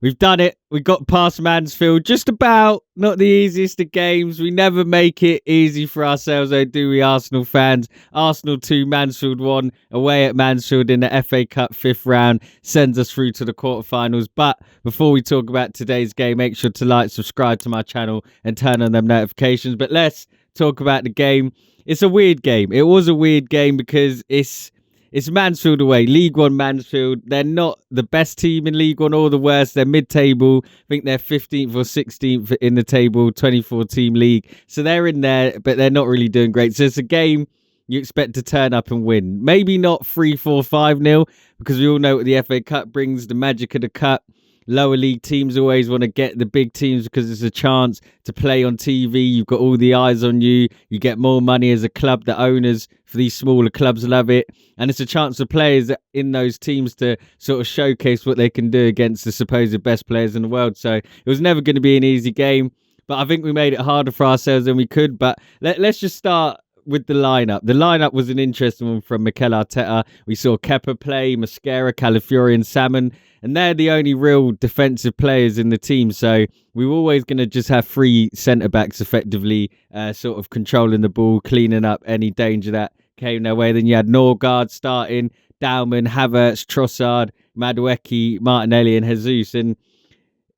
We've done it. We got past Mansfield. Just about. Not the easiest of games. We never make it easy for ourselves, though, do we, Arsenal fans? Arsenal 2, Mansfield 1, away at Mansfield in the FA Cup 5th round. Sends us through to the quarterfinals. But before we talk about today's game, make sure to like, subscribe to my channel, and turn on them notifications. But let's talk about the game. It's a weird game. It was a weird game because it's Mansfield away, League One Mansfield. They're not the best team in League One or the worst. They're mid-table. I think they're 15th or 16th in the table, 24-team league. So they're in there, but they're not really doing great. So it's a game you expect to turn up and win. Maybe not 3-4, 5-0, because we all know what the FA Cup brings, the magic of the cup. Lower league teams always want to get the big teams because it's a chance to play on TV. You've got all the eyes on you. You get more money as a club. The owners for these smaller clubs love it. And it's a chance for players in those teams to sort of showcase what they can do against the supposed best players in the world. So it was never going to be an easy game. But I think we made it harder for ourselves than we could. But let's just start with the lineup. The lineup was an interesting one from Mikel Arteta. We saw Kepa play, Mosquera, Calafiori and Salmon. And they're the only real defensive players in the team. So we were always going to just have 3 centre-backs effectively sort of controlling the ball, cleaning up any danger that came their way. Then you had Norgard starting, Dowman, Havertz, Trossard, Madueke, Martinelli and Jesus. And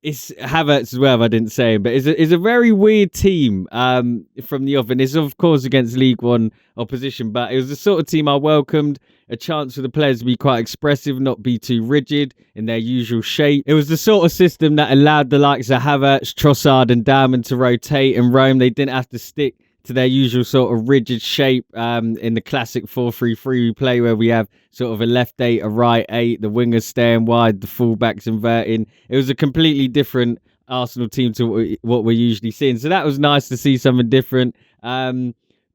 it's Havertz as well, if I didn't say him. But it's a very weird team from the off. And it's, of course, against League One opposition. But it was the sort of team I welcomed. A chance for the players to be quite expressive, not be too rigid in their usual shape. It was the sort of system that allowed the likes of Havertz, Trossard and Dowman to rotate and roam. They didn't have to stick to their usual sort of rigid shape in the classic 4-3-3 we play, where we have sort of a left 8, a right 8, the wingers staying wide, the fullbacks inverting. It was a completely different Arsenal team to what we're usually seeing. So that was nice to see something different.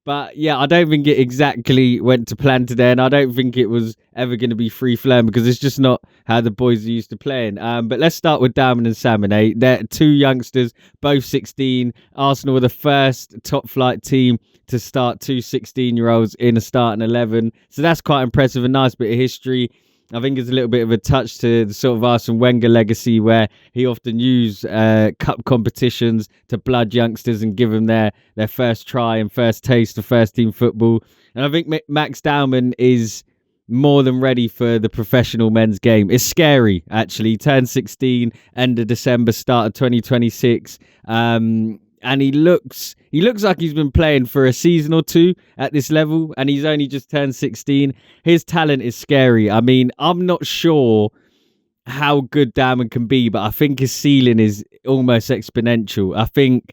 But yeah, I don't think it exactly went to plan today, and I don't think it was ever going to be free-flowing because it's just not how the boys are used to playing. But let's start with Dowman and Salmon. They're 2 youngsters, both 16. Arsenal were the first top-flight team to start 2 16-year-olds in a starting 11. So that's quite impressive, a nice bit of history. I think it's a little bit of a touch to the sort of Arsene Wenger legacy, where he often used cup competitions to blood youngsters and give them their first try and first taste of first team football. And I think Max Dowman is more than ready for the professional men's game. It's scary, actually. He turned 16, end of December, start of 2026. And he looks like he's been playing for a season or 2 at this level, and he's only just turned 16. His talent is scary. I mean, I'm not sure how good Dowman can be, but I think his ceiling is almost exponential. I think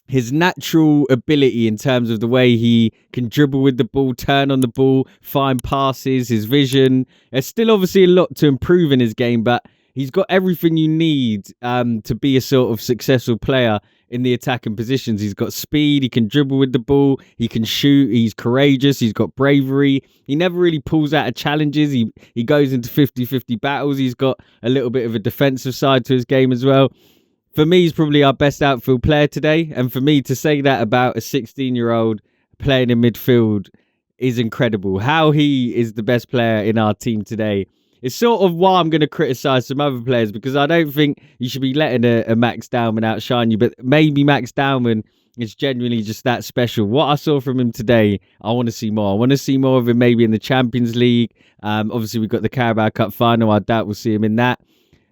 his natural ability in terms of the way he can dribble with the ball, turn on the ball, find passes, his vision. There's still obviously a lot to improve in his game, but he's got everything you need to be a sort of successful player in the attacking positions. He's got speed, he can dribble with the ball, he can shoot, he's courageous, he's got bravery. He never really pulls out of challenges. He goes into 50-50 battles. He's got a little bit of a defensive side to his game as well. For me, he's probably our best outfield player today. And for me to say that about a 16-year-old playing in midfield is incredible. How he is the best player in our team today. It's sort of why I'm going to criticise some other players, because I don't think you should be letting a Max Dowman outshine you. But maybe Max Dowman is genuinely just that special. What I saw from him today, I want to see more. I want to see more of him maybe in the Champions League. Obviously, we've got the Carabao Cup final. I doubt we'll see him in that.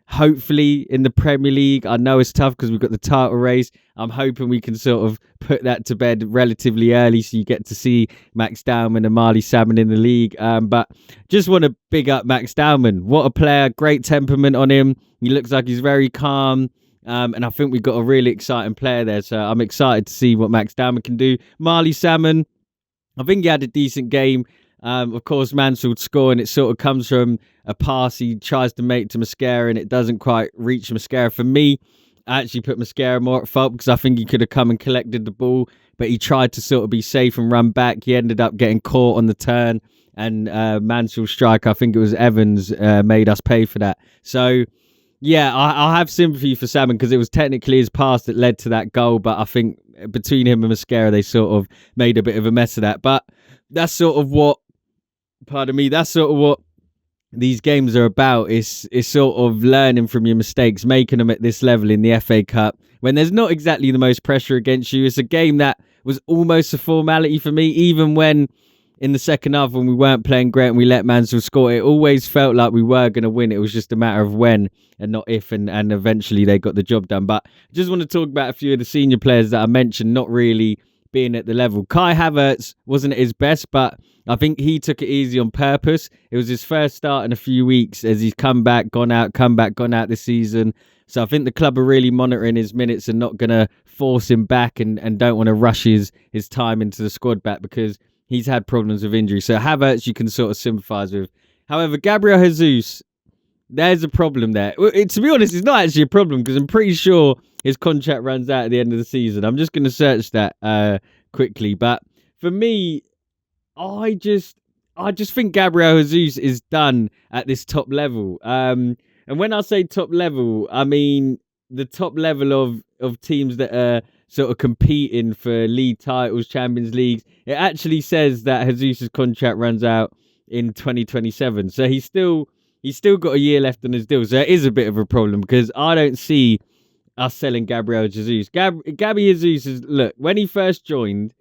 Hopefully in the Premier League. I know it's tough because we've got the title race. I'm hoping we can sort of put that to bed relatively early so you get to see Max Dowman and Marli Salmon in the league. But just want to big up Max Dowman. What a player. Great temperament on him. He looks like he's very calm. And I think we've got a really exciting player there. So I'm excited to see what Max Dowman can do. Marli Salmon, I think he had a decent game. Of course, Mansfield score, and it sort of comes from a pass he tries to make to Mosquera, and it doesn't quite reach Mosquera. For me, I actually put Mosquera more at fault because I think he could have come and collected the ball, but he tried to sort of be safe and run back. He ended up getting caught on the turn, and Mansfield striker, I think it was Evans, made us pay for that. So, yeah, I have sympathy for Salmon because it was technically his pass that led to that goal, but I think between him and Mosquera, they sort of made a bit of a mess of that. But that's sort of what these games are about. It's sort of learning from your mistakes, making them at this level in the FA Cup when there's not exactly the most pressure against you. It's a game that was almost a formality for me, even when in the second half when we weren't playing great and we let Mansfield score. It always felt like we were going to win. It was just a matter of when and not if, and eventually they got the job done. But I just want to talk about a few of the senior players that I mentioned not really being at the level. Kai Havertz wasn't at his best, but I think he took it easy on purpose. It was his first start in a few weeks as he's come back, gone out this season. So I think the club are really monitoring his minutes and not going to force him back and don't want to rush his time into the squad back because he's had problems with injury. So Havertz you can sort of sympathise with. However, Gabriel Jesus, there's a problem there. To be honest, it's not actually a problem because I'm pretty sure his contract runs out at the end of the season. I'm just going to search that quickly. But for me, I just think Gabriel Jesus is done at this top level. And when I say top level, I mean the top level of teams that are sort of competing for league titles, Champions Leagues. It actually says that Jesus' contract runs out in 2027. So he's still got a year left on his deal. So it is a bit of a problem because I don't see us selling Gabriel Jesus. Gabby Jesus is, look, when he first joined,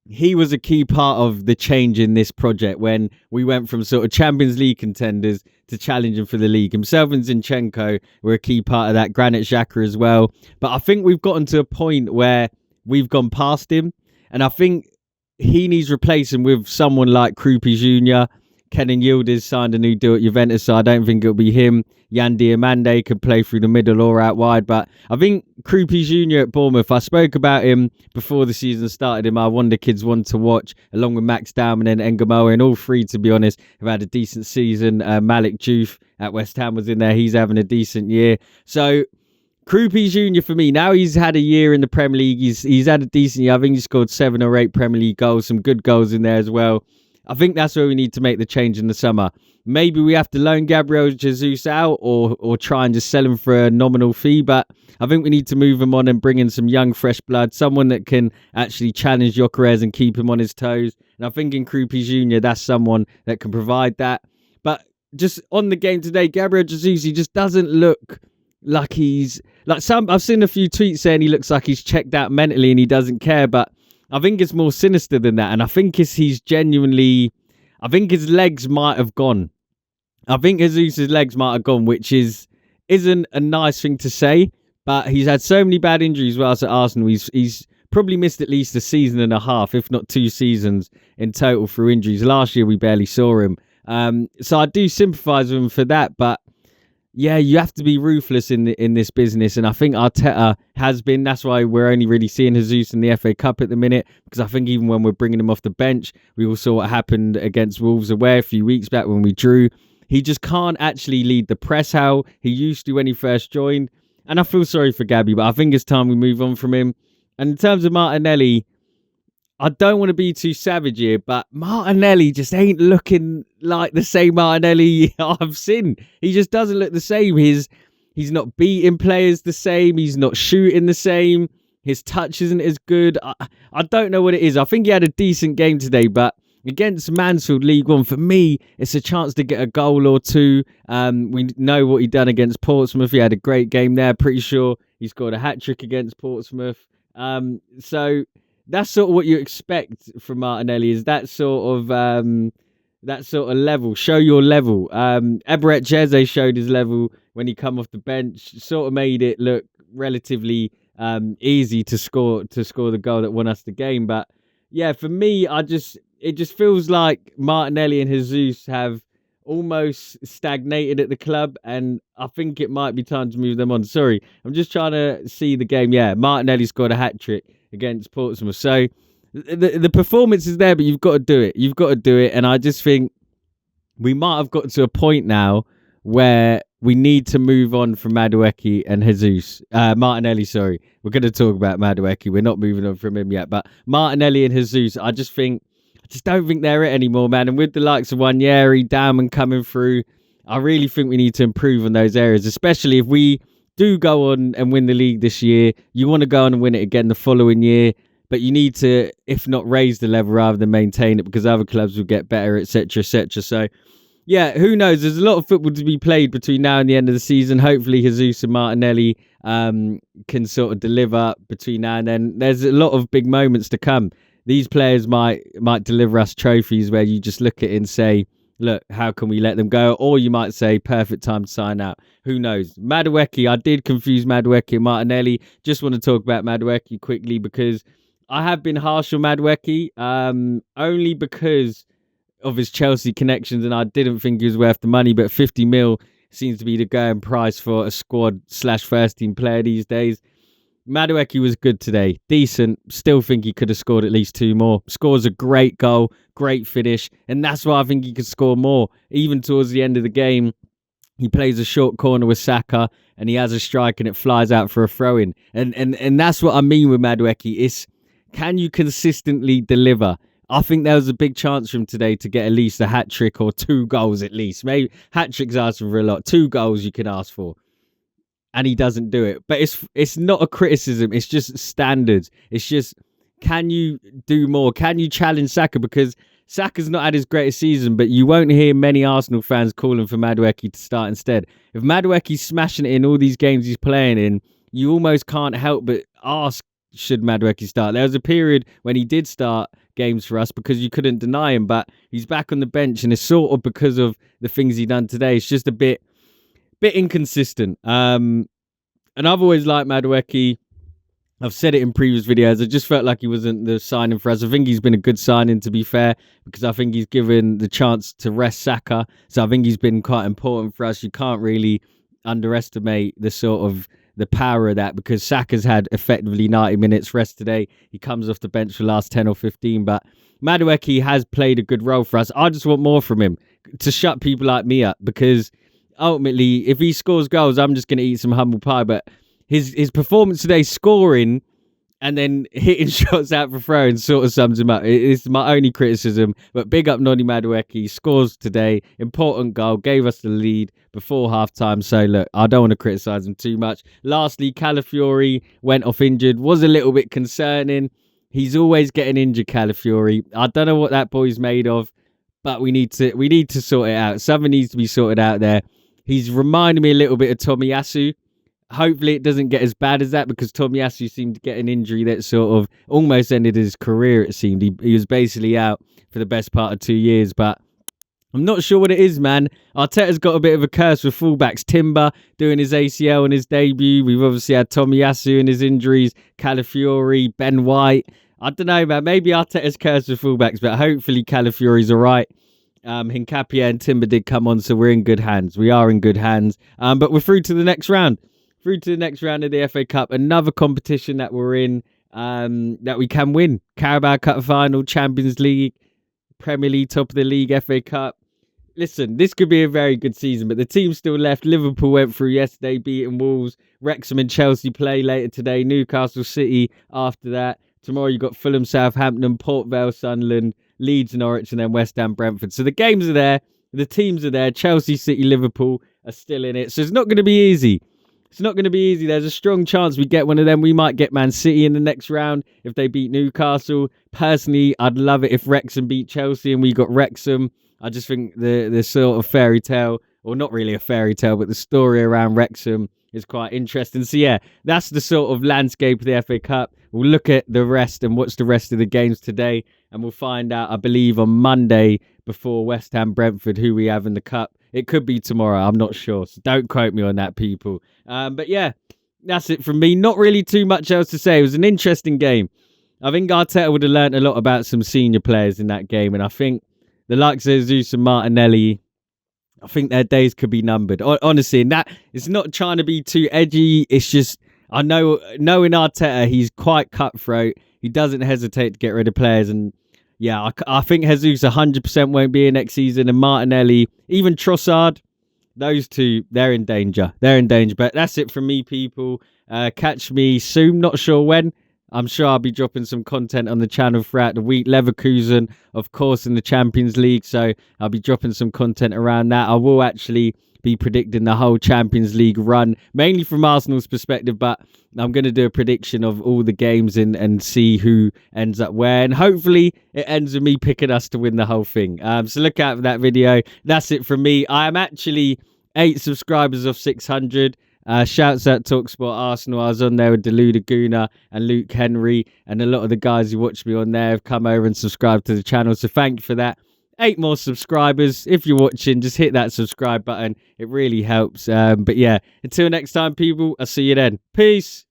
he was a key part of the change in this project when we went from sort of Champions League contenders to challenging for the league. Himself and Zinchenko were a key part of that, Granit Xhaka as well. But I think we've gotten to a point where we've gone past him, and I think he needs replacing with someone like Krupi Jr. Kenan Yildiz signed a new deal at Juventus, so I don't think it'll be him. Yan Diomande could play through the middle or out wide, but I think Krupi Jr. at Bournemouth, I spoke about him before the season started, in my Wonder Kids one to watch, along with Max Dowman and Ngomoa, and all three, to be honest, have had a decent season. Malik Diouf at West Ham was in there. He's having a decent year. So Krupi Jr. for me, now he's had a year in the Premier League. He's had a decent year. I think he scored 7 or 8 Premier League goals, some good goals in there as well. I think that's where we need to make the change in the summer. Maybe we have to loan Gabriel Jesus out or try and just sell him for a nominal fee. But I think we need to move him on and bring in some young, fresh blood, someone that can actually challenge Gyökeres and keep him on his toes. And I think in Krupi Jr., that's someone that can provide that. But just on the game today, Gabriel Jesus, he just doesn't look like he's... I've seen a few tweets saying he looks like he's checked out mentally and he doesn't care, but I think it's more sinister than that. And I think he's genuinely... I think his legs might have gone. I think Jesus' legs might have gone, which isn't a nice thing to say. But he's had so many bad injuries whilst at Arsenal. He's probably missed at least a season and a half, if not 2 seasons in total through injuries. Last year, we barely saw him. So I do sympathise with him for that. But yeah, you have to be ruthless in this business. And I think Arteta has been. That's why we're only really seeing Jesus in the FA Cup at the minute. Because I think even when we're bringing him off the bench, we all saw what happened against Wolves away a few weeks back when we drew. He just can't actually lead the press how he used to when he first joined. And I feel sorry for Gabby, but I think it's time we move on from him. And in terms of Martinelli, I don't want to be too savage here, but Martinelli just ain't looking like the same Martinelli I've seen. He just doesn't look the same. He's not beating players the same. He's not shooting the same. His touch isn't as good. I don't know what it is. I think he had a decent game today, but against Mansfield League One, for me, it's a chance to get a goal or two. We know what he done against Portsmouth. He had a great game there. Pretty sure he scored a hat-trick against Portsmouth. So that's sort of what you expect from Martinelli, is that sort of level. Show your level. Madueke Eze showed his level when he come off the bench. Sort of made it look relatively easy to score the goal that won us the game. But yeah, for me, it just feels like Martinelli and Jesus have almost stagnated at the club, and I think it might be time to move them on. Sorry, I'm just trying to see the game. Yeah, Martinelli scored a hat-trick against Portsmouth. So the performance is there, but you've got to do it. You've got to do it, and I just think we might have got to a point now where we need to move on from Madueke and Jesus. Martinelli, sorry. We're going to talk about Madueke. We're not moving on from him yet, but Martinelli and Jesus, I just don't think they're it anymore, man. And with the likes of Wanyeri, Dowman coming through, I really think we need to improve on those areas, especially if we do go on and win the league this year. You want to go on and win it again the following year, but you need to, if not raise the level rather than maintain it, because other clubs will get better, etc., etc. So yeah, who knows? There's a lot of football to be played between now and the end of the season. Hopefully, Jesus and Martinelli can sort of deliver between now and then. There's a lot of big moments to come. These players might deliver us trophies where you just look at it and say, look, how can we let them go? Or you might say, perfect time to sign out. Who knows? Madueke, I did confuse Madueke and Martinelli. Just want to talk about Madueke quickly because I have been harsh on Madueke, only because of his Chelsea connections, and I didn't think he was worth the money, but 50 mil seems to be the going price for a squad / first team player these days. Madueke was good today, decent. Still think he could have scored at least 2 more. Scores a great goal, great finish, and that's why I think he could score more. Even towards the end of the game, he plays a short corner with Saka, and he has a strike, and it flies out for a throw-in. And that's what I mean with Madueke. It's, can you consistently deliver? I think there was a big chance for him today to get at least a hat-trick or 2 goals at least. Maybe hat-tricks asking for a lot. 2 goals you can ask for. And he doesn't do it. But it's not a criticism. It's just standards. It's just, can you do more? Can you challenge Saka? Because Saka's not had his greatest season, but you won't hear many Arsenal fans calling for Madueke to start instead. If Madueke's smashing it in all these games he's playing in, you almost can't help but ask, should Madueke start? There was a period when he did start games for us because you couldn't deny him, but he's back on the bench, and it's sort of because of the things he done today. It's just a bit inconsistent. And I've always liked Madueke. I've said it in previous videos. I just felt like he wasn't the signing for us. I think he's been a good signing, to be fair, because I think he's given the chance to rest Saka. So I think he's been quite important for us. You can't really underestimate the power of that, because Saka's had effectively 90 minutes rest today. He comes off the bench for the last 10 or 15, but Madueke has played a good role for us. I just want more from him to shut people like me up, because ultimately, if he scores goals, I'm just going to eat some humble pie. But his performance today, scoring and then hitting shots out for throwing, sort of sums him up. It's my only criticism. But big up Noni Madueke. Scores today, important goal, gave us the lead before half-time. So, look, I don't want to criticise him too much. Lastly, Calafiori went off injured. Was a little bit concerning. He's always getting injured, Calafiori. I don't know what that boy's made of, but we need to sort it out. Something needs to be sorted out there. He's reminding me a little bit of Tomiyasu. Hopefully it doesn't get as bad as that, because Tomiyasu seemed to get an injury that sort of almost ended his career, it seemed. He was basically out for the best part of 2 years, but I'm not sure what it is, man. Arteta's got a bit of a curse with fullbacks. Timber doing his ACL in his debut. We've obviously had Tomiyasu in his injuries, Calafiori, Ben White. I don't know, man. Maybe Arteta's cursed with fullbacks, but hopefully Calafiori's all right. Hincapié and Timber did come on, so we're in good hands. We are in good hands. But we're through to the next round. Through to the next round of the FA Cup. Another competition that we're in, that we can win. Carabao Cup final, Champions League, Premier League, top of the league, FA Cup. Listen, this could be a very good season, but the team's still left. Liverpool went through yesterday, beating Wolves. Wrexham and Chelsea play later today. Newcastle City after that. Tomorrow you've got Fulham, Southampton, Port Vale, Sunderland, Leeds, Norwich, and then West Ham, Brentford. So the games are there. The teams are there. Chelsea, City, Liverpool are still in it. So it's not going to be easy. It's not going to be easy. There's a strong chance we get one of them. We might get Man City in the next round if they beat Newcastle. Personally, I'd love it if Wrexham beat Chelsea and we got Wrexham. I just think the sort of fairy tale, or not really a fairy tale, but the story around Wrexham is quite interesting. So yeah, that's the sort of landscape of the FA Cup. We'll look at the rest and watch the rest of the games today, and we'll find out, I believe, on Monday before West Ham Brentford who we have in the Cup. It could be tomorrow, I'm not sure, so don't quote me on that, people. But yeah, that's it from me. Not really too much else to say. It was an interesting game. I think Arteta would have learnt a lot about some senior players in that game, and I think the likes of Jesus and Martinelli, I think their days could be numbered. Honestly, and that, it's not trying to be too edgy. It's just, I know, knowing Arteta, he's quite cutthroat. He doesn't hesitate to get rid of players. And yeah, I think Jesus 100% won't be here next season. And Martinelli, even Trossard, those two, they're in danger. They're in danger. But that's it from me, people. Catch me soon. Not sure when. I'm sure I'll be dropping some content on the channel throughout the week. Leverkusen, of course, in the Champions League, so I'll be dropping some content around that. I will actually be predicting the whole Champions League run, mainly from Arsenal's perspective, but I'm going to do a prediction of all the games and see who ends up where, and hopefully it ends with me picking us to win the whole thing. So look out for that video. That's it from me. I am actually 8 subscribers of 600. Shouts out TalkSport Arsenal. I was on there with Delu Laguna and Luke Henry, and a lot of the guys who watch me on there have come over and subscribed to the channel, so thank you for that. 8 more subscribers. If you're watching, just hit that subscribe button. It really helps. But yeah, until next time, people, I'll see you then. Peace.